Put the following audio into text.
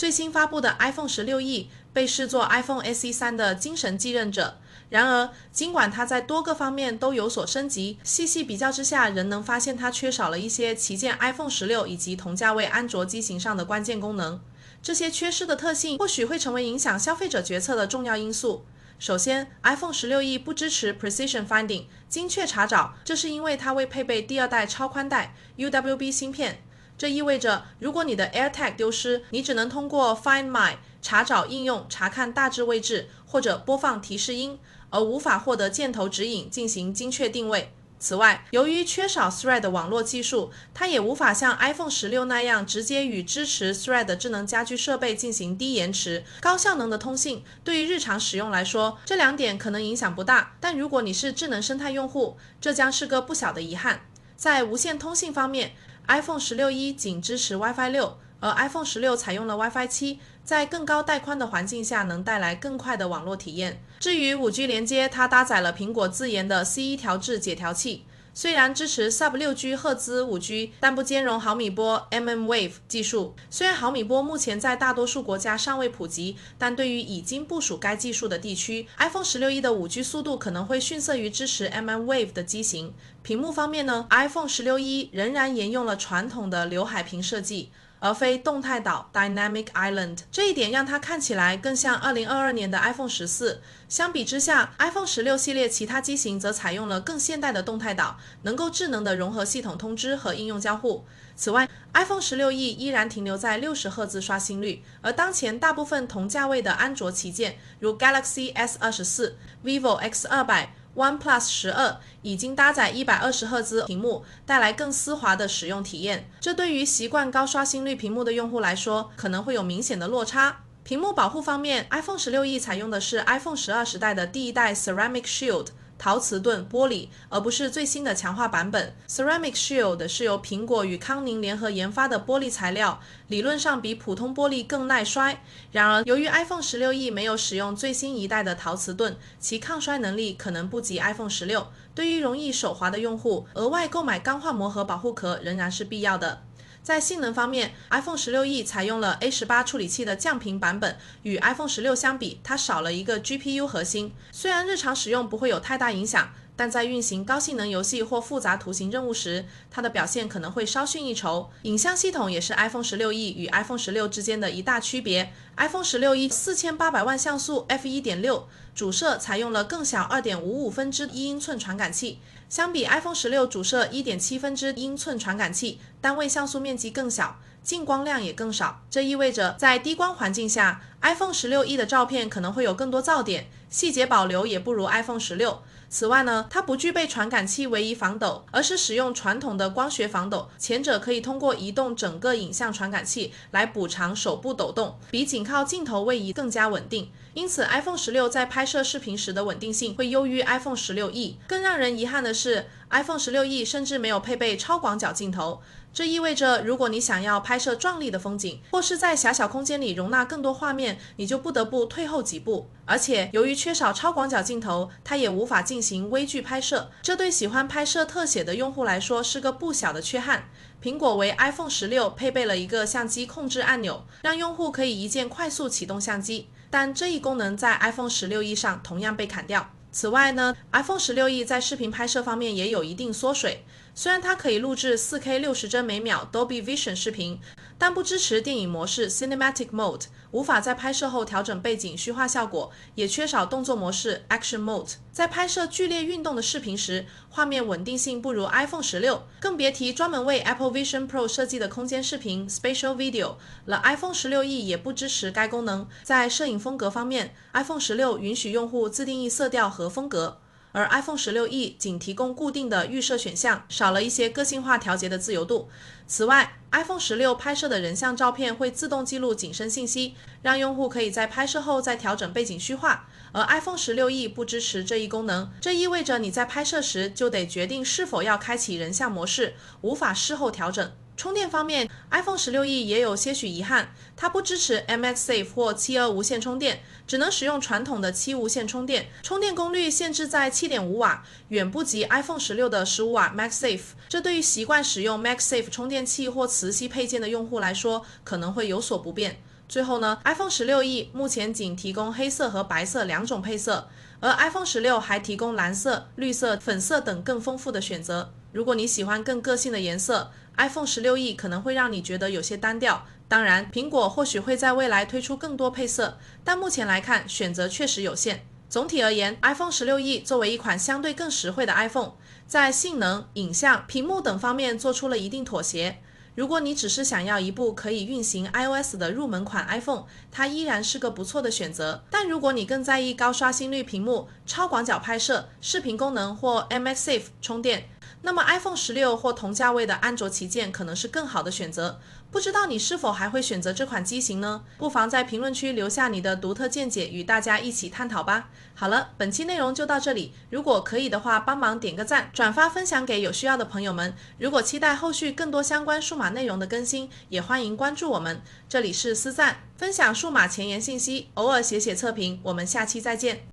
最新发布的 iPhone 16E 被视作 iPhone SE 3的精神继任者。然而，尽管它在多个方面都有所升级，细细比较之下，仍能发现它缺少了一些旗舰 iPhone 16以及同价位安卓机型上的关键功能。这些缺失的特性或许会成为影响消费者决策的重要因素。首先 ，iPhone 16E 不支持 Precision Finding 精确查找，这是因为它未配备第二代超宽带 UWB 芯片。这意味着，如果你的 AirTag 丢失，你只能通过 Find My 查找应用查看大致位置或者播放提示音，而无法获得箭头指引进行精确定位。此外，由于缺少 Thread 网络技术，它也无法像 iPhone 16那样直接与支持 Thread 的智能家居设备进行低延迟、高效能的通信。对于日常使用来说，这两点可能影响不大，但如果你是智能生态用户，这将是个不小的遗憾。在无线通信方面， iPhone 16E 仅支持 Wi-Fi 6，而 iPhone 16采用了 Wi-Fi 7，在更高带宽的环境下能带来更快的网络体验。至于 5G 连接，它搭载了苹果自研的 C1 调制解调器，虽然支持 Sub-6 赫兹 5G， 但不兼容毫米波 mmWave 技术。虽然毫米波目前在大多数国家尚未普及，但对于已经部署该技术的地区， iPhone 16E 的 5G 速度可能会逊色于支持 mmWave 的机型。屏幕方面呢， iPhone 16E 仍然沿用了传统的刘海屏设计，而非动态岛 Dynamic Island， 这一点让它看起来更像2022年的 iPhone 14。相比之下， iPhone 16系列其他机型则采用了更现代的动态岛，能够智能的融合系统通知和应用交互。此外， iPhone 16E 依然停留在60赫兹刷新率，而当前大部分同价位的安卓旗舰，如 Galaxy S24、vivo X200、OnePlus 12已经搭载120赫兹屏幕，带来更丝滑的使用体验。这对于习惯高刷新率屏幕的用户来说，可能会有明显的落差。屏幕保护方面， iPhone 16E 采用的是 iPhone 12时代的第一代 Ceramic Shield 陶瓷盾玻璃，而不是最新的强化版本。 Ceramic Shield 是由苹果与康宁联合研发的玻璃材料，理论上比普通玻璃更耐摔。然而，由于 iPhone 16E 没有使用最新一代的陶瓷盾，其抗摔能力可能不及 iPhone 16。对于容易手滑的用户，额外购买钢化膜和保护壳仍然是必要的。在性能方面， iPhone 16E 采用了 A18 处理器的降频版本，与 iPhone 16相比，它少了一个 GPU 核心。虽然日常使用不会有太大影响，但在运行高性能游戏或复杂图形任务时，它的表现可能会稍逊一筹。影像系统也是 iPhone 16E 与 iPhone 16之间的一大区别。iPhone 16E 4800万像素 f1.6 主摄采用了更小 2.55分之1英寸传感器，相比 iPhone 16主摄 1.7分之1英寸传感器，单位像素面积更小，进光量也更少。这意味着在低光环境下， iPhone 16E 的照片可能会有更多噪点，细节保留也不如 iPhone 16。此外呢，它不具备传感器唯一防抖，而是使用传统的光学防抖，前者可以通过移动整个影像传感器来补偿手部抖动，比仅靠镜头位移更加稳定。因此 iPhone 16在拍摄视频时的稳定性会优于 iPhone 16E。更让人遗憾的是， iPhone 16E 甚至没有配备超广角镜头，这意味着如果你想要拍摄壮丽的风景，或是在狭小空间里容纳更多画面，你就不得不退后几步。而且由于缺少超广角镜头，它也无法进行微距拍摄，这对喜欢拍摄特写的用户来说是个不小的缺憾。苹果为 iPhone 16配备了一个相机控制按钮，让用户可以一键快速启动相机，但这一功能在 iPhone 16E 上同样被砍掉。此外呢， iPhone 16E 在视频拍摄方面也有一定缩水。虽然它可以录制 4K 60帧每秒 Dolby Vision 视频，但不支持电影模式 Cinematic Mode， 无法在拍摄后调整背景虚化效果，也缺少动作模式 Action Mode。 在拍摄剧烈运动的视频时，画面稳定性不如 iPhone 16，更别提专门为 Apple Vision Pro 设计的空间视频 Spatial Video 了。 iPhone 16E 也不支持该功能。在摄影风格方面， iPhone 16允许用户自定义色调和风格，而 iPhone 16E 仅提供固定的预设选项，少了一些个性化调节的自由度。此外， iPhone 16拍摄的人像照片会自动记录景深信息，让用户可以在拍摄后再调整背景虚化，而 iPhone 16E 不支持这一功能。这意味着你在拍摄时就得决定是否要开启人像模式，无法事后调整。充电方面， iPhone 16E 也有些许遗憾，它不支持 MagSafe 或7.2无线充电，只能使用传统的7无线充电，充电功率限制在 7.5 瓦，远不及 iPhone 16的15瓦 MagSafe。 这对于习惯使用 MagSafe 充电器或磁吸配件的用户来说可能会有所不便。最后呢 ，iPhone 16E 目前仅提供黑色和白色2种配色，而 iPhone 16还提供蓝色、绿色、粉色等更丰富的选择。如果你喜欢更个性的颜色， iPhone 16E 可能会让你觉得有些单调。当然，苹果或许会在未来推出更多配色，但目前来看，选择确实有限。总体而言 ，iPhone 16E 作为一款相对更实惠的 iPhone， 在性能、影像、屏幕等方面做出了一定妥协。如果你只是想要一部可以运行 iOS 的入门款 iPhone， 它依然是个不错的选择。但如果你更在意高刷新率屏幕、超广角拍摄、视频功能或 MagSafe 充电，那么 iPhone 16或同价位的安卓旗舰可能是更好的选择。不知道你是否还会选择这款机型呢？不妨在评论区留下你的独特见解，与大家一起探讨吧。好了，本期内容就到这里，如果可以的话，帮忙点个赞，转发分享给有需要的朋友们。如果期待后续更多相关数码内容的更新，也欢迎关注我们。这里是思赞，分享数码前沿信息，偶尔写写测评，我们下期再见。